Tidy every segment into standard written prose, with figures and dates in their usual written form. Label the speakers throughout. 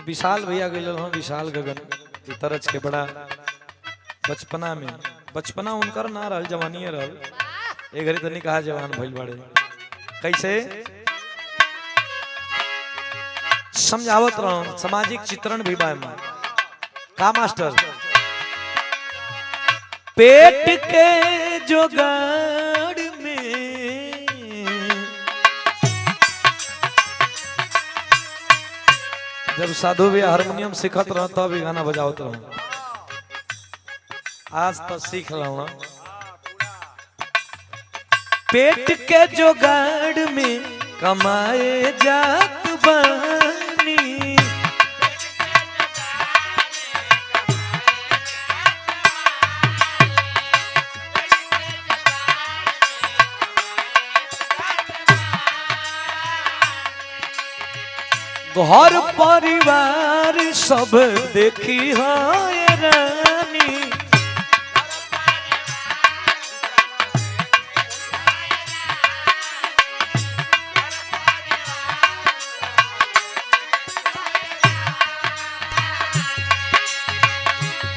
Speaker 1: विशाल भैया गए हूँ विशाल गगन तरज के बड़ा बचपना उनकर ना रहल जवानी रहल ए घड़ी तनी कहा जवान भइल बड़े कैसे समझावत रहो सामाजिक चित्रण भी बाय में का मास्टर पेट के जोगाड़ में जब साधु भी हारमोनियम सीखत रहो तब भी गाना बजावत रहो आज तो सीख रहा हूं पेट के जोगाड़ में कमाए जात बानी घर परिवार सब देखी है रानी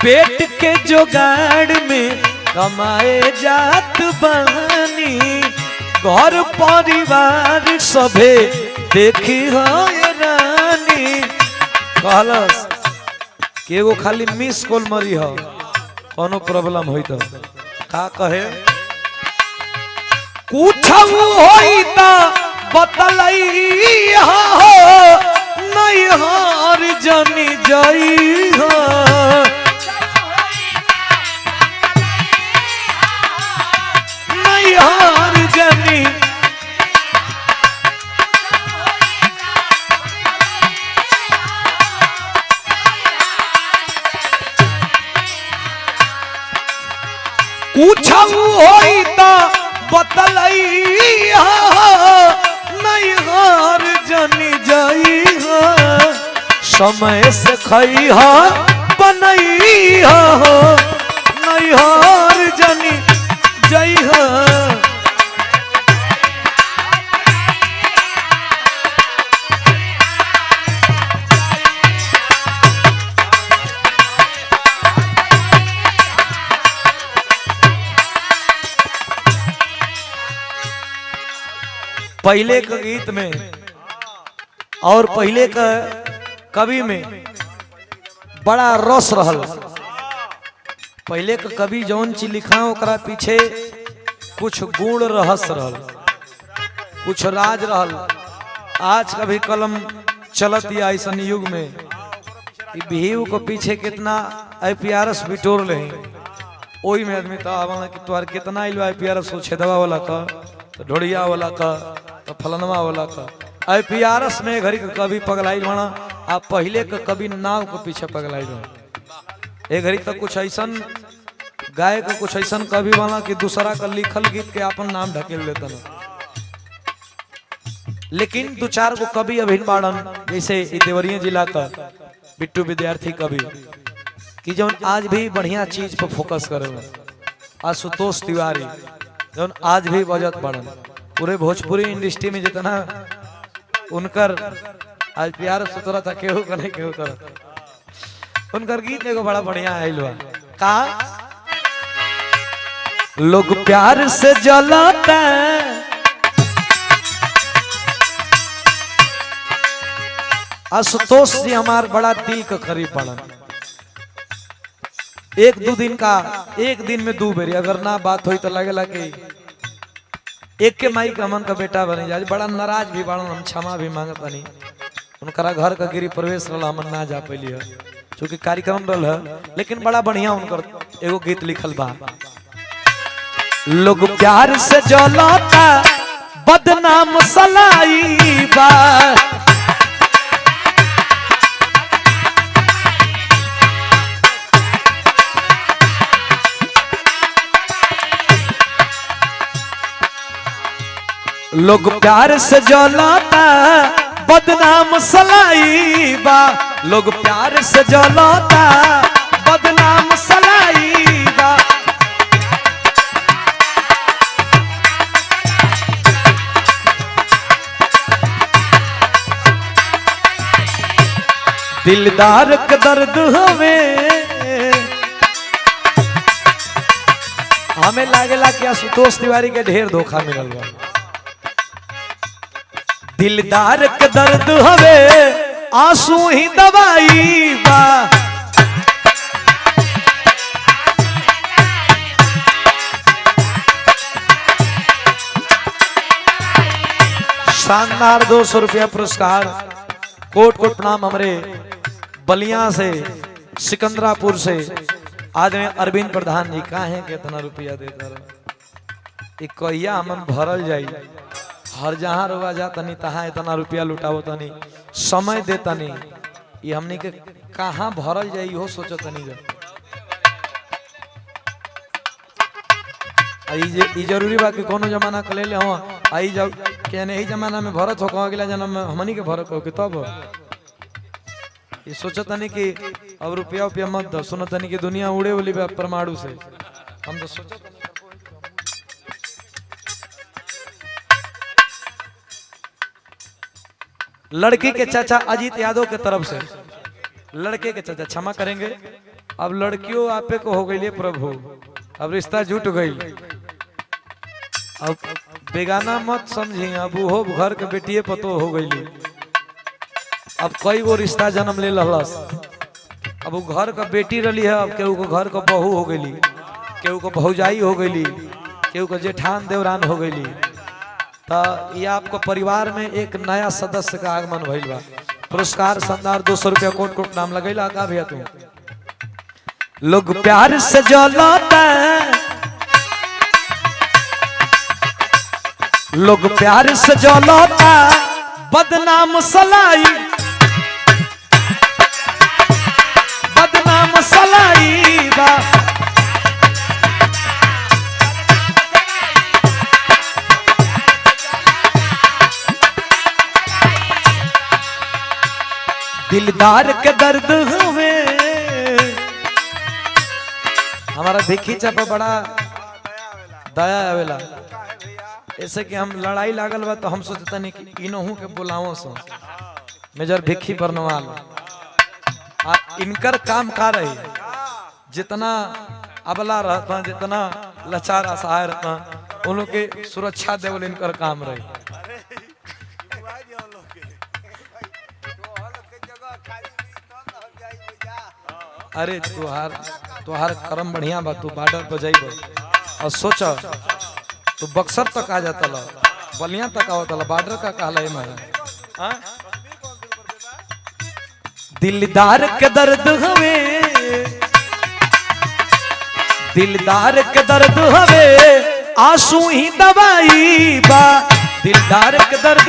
Speaker 1: पेट के जोगाड़ में कमाए जात बानी घर परिवार सभे देखी है रानी कहलस कि एगो खाली मिस कॉल मरी हो कोनो प्रॉब्लम होई तो का कहे कुछ होई तो बतलई हो नहीं हार जानी जाई हो नहीं हार जानी कुछ होई तो बतलई हो नहीं हार जानी जाई हो समय से खई हो बनई हो नहीं हार जानी जाई हो पहले के गीत में और पहले का कवि में बड़ा रस रहल पहले का कवि जौन चीज लिखा ओकरा पीछे कुछ गुण रहस्य रहल कुछ राज रहल आज का भी कलम चलत या ऐसा युग में भीव को पीछे कितना IPRS बिटोर ले ओही में आदमी तो कि तुम्हार कितना IPRS हो छेदवा वाला का तो ढोड़िया वाला का तो फलनवा वाला का IPRS में घड़ी का कभी पगलाई बना आप पहले का कभी नाव के पीछे पगलाई बना ए घड़ी तक कुछ ऐसा गाय का कुछ ऐसा कभी बना कि दूसरा का लिखल गीत के अपन नाम ढकेल लेता ना लेकिन दो चार को कभी अभी बाड़न जैसे देवरिया जिला का बिट्टू विद्यार्थी कवि कि जो आज भी बढ़िया चीज पर फोकस करे आशुतोष तिवारी जो आज भी बजत बढ़न पूरे भोजपुरी इंडस्ट्री में जितना उनकर IPRS उतरा था केहू का नहीं केहू उतरा था उनकर गीत एगो बड़ा बढ़िया आइल बा का लोग प्यार से जलाता आशुतोष जी हमार बड़ा दिल का करीब पड़न एक दिन में 2 बेरी अगर ना बात हुई तो लगेला कि एक के माई का मन का बेटा बने जाए बड़ा नाराज भी बड़ा हम क्षमा भी मांगत नहीं उनकरा घर का गिरी प्रवेश रहा हम ना जा पैली है चूंकि कार्यक्रम रहा है लेकिन बड़ा बढ़िया उनकर एगो गीत लिखल बा लोग प्यार से जलाता बदनाम सलाई बा लोग प्यार से जलाता बदनाम सलाई बा लोग प्यार से जलाता बदनाम सलाई बा दिलदार के दर्द हमें लागेला कि आशुतोष तिवारी के ढेर धोखा मिलल बा। दिलदार के दर्द हवे आंसू ही दवाई बा। शानदार 200 रुपया पुरस्कार। कोट कोट प्रणाम हमारे बलिया से सिकंदरापुर से आदमी अरविंद प्रधान जी का है कितना रुपया देता रहे कहिया हमन भरल जाई। हर जहाँ रुआ जा तनी तहाँ इतना रुपया लुटाओ तनी समय दे तनी ये हमनी के कहाँ भरल जाई हो सोचो तनी ई जरूरी बा कि कोनो जमाना के ले हो आई जाओ के नहीं जमाना में भरत हो कहो अगला जन्म में हमनी के भरत हो कि तब ये सोचो तनी कि अब रुपया उपिया मत दो सुनो तनी कि दुनिया उड़े वाली परमाणु से हम तो सोचो लड़की के चाचा अजीत यादव के तरफ से लड़के के चाचा क्षमा करेंगे। अब लड़कियों आपे को हो गई प्रभु अब रिश्ता जुट गई। अब बेगाना मत समझी अब वो घर के बेटिए पतो हो गई। अब कई गो रिश्ता जन्म ले लहलस। अब वो घर का बेटी रही है अब केहू को घर का बहू हो गई केहू को भौजाई हो गई केहू को जेठान देवरान हो गई। तो ये आपको परिवार में एक नया सदस्य का आगमन भइल बा। पुरस्कार शानदार 200 रुपया कोट कोट नाम लगेला का भैया तू लोग प्यार से जलाता लोग प्यार से जलाता बदनाम सलाई बदनाम सलाई बा। दिलदार के दर्द हुए हमारा देखी चापा बड़ा दया आवेला ऐसे कि हम लड़ाई लागल बा तो हम सोचता नहीं कि इनहू के बुलाओ सो मेजर भिखी बरनवाल इनकर काम का रही जितना अबला रहता जितना लाचार असहाय रहता उन लोग के सुरक्षा देवल इनकर काम रही। अरे तुहार कर्म बढ़िया बा तू बॉर्डर पर जाइबो और सोचा तू बक्सर तक आ जाता ला बलिया तक आवता ला बॉर्डर का कहला है मैं दिलदार के दर्द हवे दिलदार के दर्द हवे आंसू ही दवाई बा। दिलदार के दर्द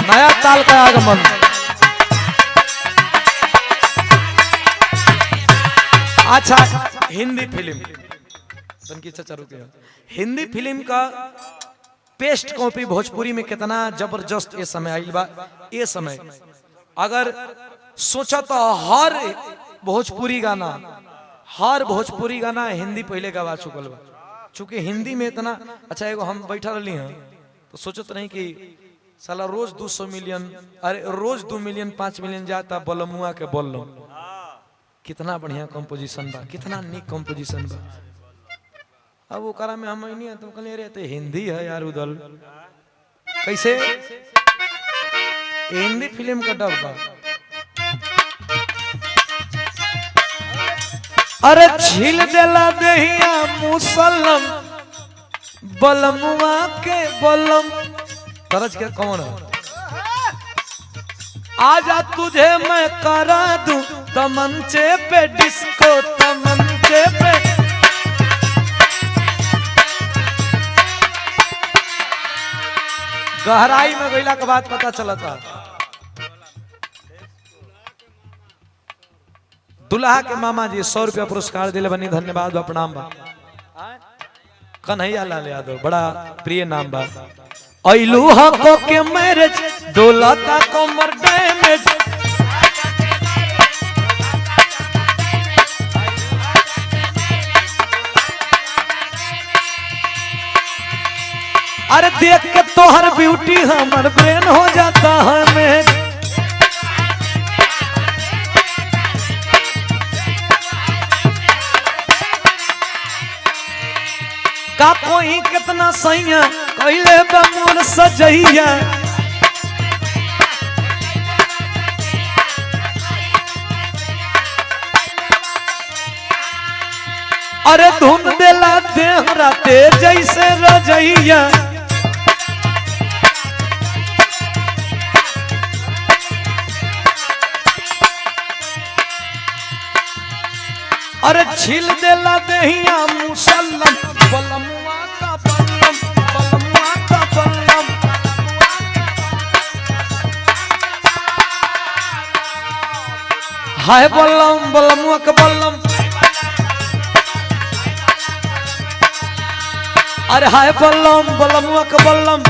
Speaker 1: नया ताल का आगमन। अच्छा हिंदी फिल्म हिंदी फिल्म का पेस्ट कॉपी भोजपुरी में कितना जबरदस्त ये समय आई बा। ये समय अगर सोचा तो हर भोजपुरी गाना हिंदी पहले गवा चुकल बा। चूंकि हिंदी में इतना अच्छा एगो हम बैठा रही हैं तो सोचत नहीं कि साला रोज 200 मिलियन अरे रोज 2 मिलियन 5 मिलियन जाता बलमुआ के बोल कितना बढ़िया कंपोजिशन बा कितना नीक कंपोजिशन बा। अब वो करा में हम नहीं तुम कहले रहते हिंदी है यार उदल कैसे हिंदी फिल्म का डब बा। अरे छील देला देहिया मुसलम बलमुआ के बलम तरज के कौन है आजा तुझे मैं करा दूं तमंचे पे डिस्को तमंचे पे। गहराई में गईला के बाद पता चला था दुल्हा के मामा जी 100 रुपया पुरस्कार दिले बनी धन्यवाद बा प्रणाम बा। कन्हैया लाल यादव बड़ा प्रिय नाम बा। ऐलू हको के मैरिज डोलाता कमर डैमेज अरे देख के तोहर ब्यूटी हमर ब्रेन हो जाता है मैं कितना सैया कहले बमोर सजैया अरे धुन देला देहरा ते जैसे रजैया अरे छील देला देहिया मुसल्लम बलमुआ का बल्लम बलमुआ का बल्लम हाय बल्लम बलमुआ का बल्लम अरे हाय बल्लम बलमुआ का बल्लम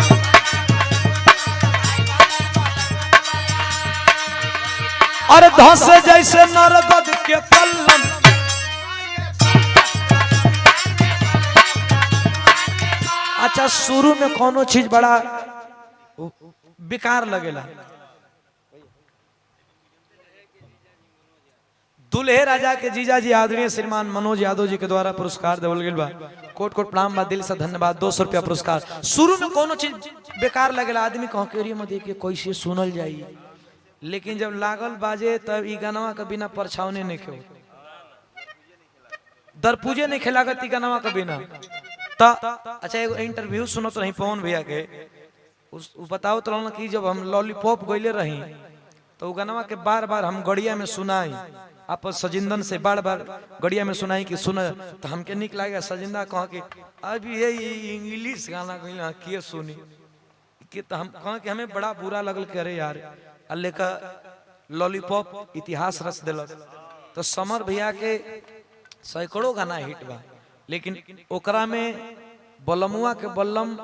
Speaker 1: अरे धस जैसे नरगद के पल्लम अच्छा शुरू में कोनो चीज बड़ा बेकार लगेला दुल्हे राजा के जीजा जी आदरणीय श्रीमान मनोज यादव जी के द्वारा पुरस्कार देवल गेल बा कोट कोट प्रणाम बा दिल से धन्यवाद 200 रुपया पुरस्कार शुरू में कोनो चीज बेकार लगेला आदमी कह के में देख के कैसे सुनल जाई लेकिन जब लागल बाजे तब ई गानवा के बिना परछावने नहीं खेओ दरपूजे नहीं खेलागत ई गानवा के बिना अच्छा एगो इंटरव्यू सुनो तो नहीं पवन भैया के बताओ तो कि जब हम लॉलीपॉप गईले रही तो गानवा के बार बार हम गड़िया में सुनाई आप सजिंदन से बार बार गड़िया में सुनाई कि सुन तो हमके निक लगे सजिंदा कह के अभी ये इंग्लिश गाना गई किए सुनी कि तो हम कह के हमें बड़ा बुरा लगल करे यार अल्ले का लॉलीपॉप इतिहास रच दिलक तो समर भैया के सैकड़ों गाना हिट बा लेकिन ओकरा में बलमुआ के बल्लम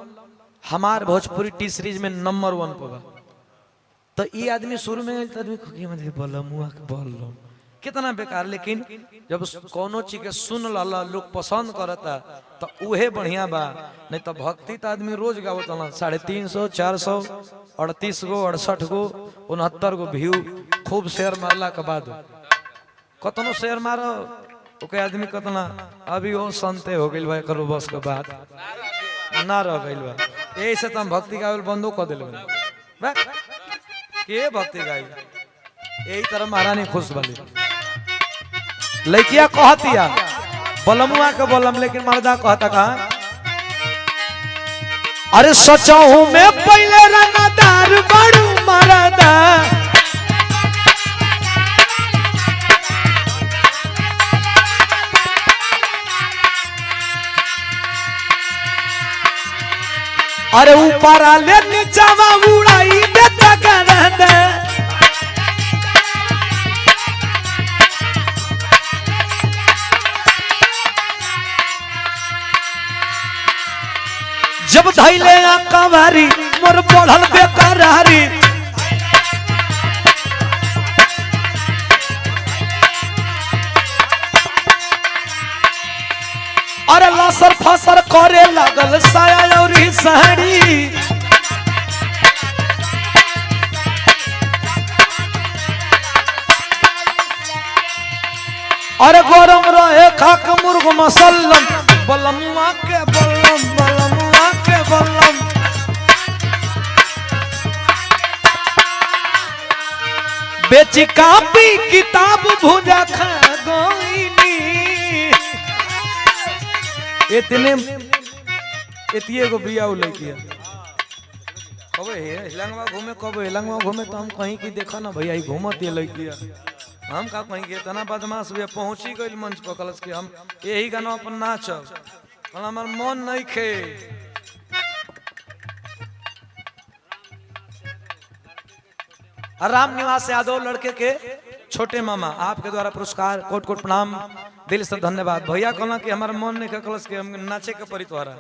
Speaker 1: हमार भोजपुरी टी सीरीज में नंबर 1 पर बा तो ये आदमी शुरू में आदमी बलमुआ के बल्लम कितना बेकार लेकिन जब कोनो चीज के सुन ला लोग पसंद करता तो उहे बढ़िया बा नहीं तो भक्ति तो आदमी रोज गावत 350 400 38 गो 68 गो 69 गो व्यू खूब शेयर मारला के बाद कतनो शेयर मारो ओके आदमी कतना अभी वो संते हो गइल बा करो बस के बाद ना रह गइल बा यही से हम भक्ति गावल बंदो कर दिल बा के भक्ति गाई यही तरह महारानी खुश वाली लड़किया कहतिया बलमुआ के बलम लेकिन मर्दा कहता का अरे सचाऊ में पहले रंगदार बड़ू मरदा अरे ऊपर आले नीचावा उड़ाई देता करदा जब धैले कवारी मोर बढ़ल बेकरारी अरे लसर फसर करे लगल साया और साड़ी अरे गरम रहे खाक मुर्ग मसल्लम बलमुआ के बल्लम बलमुआ के बल्लम बेची कापी किताब भुजा खा गईनी इतने को बिया लड़किया कब हिलंगवा घूमे कब हिलंगवा घूमे तो हम कहीं की देखा ना भैया घूमत ये लड़किया हम का कहीं के तना बदमाश भैया पहुंची गई मंच पर कलश के हम यही गाना पर नाचब हमार मन नहीं खे राम निवास यादव लड़के के छोटे मामा आपके द्वारा पुरस्कार कोट कोट प्रणाम दिल से धन्यवाद भैया कहना कि हमारा मन नहीं कलश के हम नाचे के परी तोहरा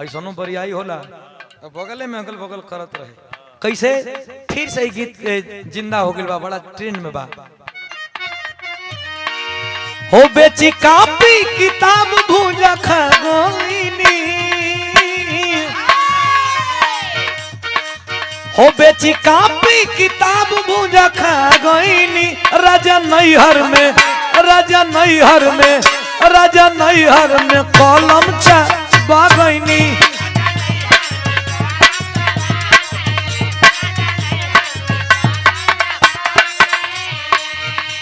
Speaker 1: ऐसा बरियाई होला बगले में अगल बगल करत रहे कैसे फिर से गीत के जिंदा हो गइल बा बड़ा ट्रेंड में बा हो बेची कापी किताब भूजा खा गईनी हो बेची कापी किताब भूजा खा गईनी राजा नैहर में राजा नैहर में राजा नैहर में कलम चा बागैनी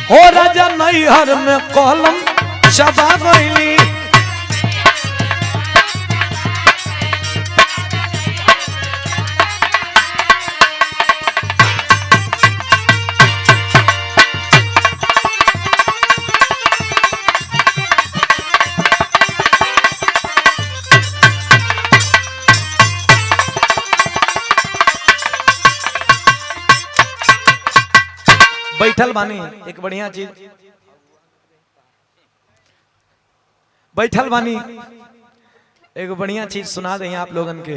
Speaker 1: हो राजा नैहर में कलम चबा गईली। बैठल बानी एक बढ़िया चीज, बैठल बानी एक बढ़िया चीज सुना दें आप लोगन के।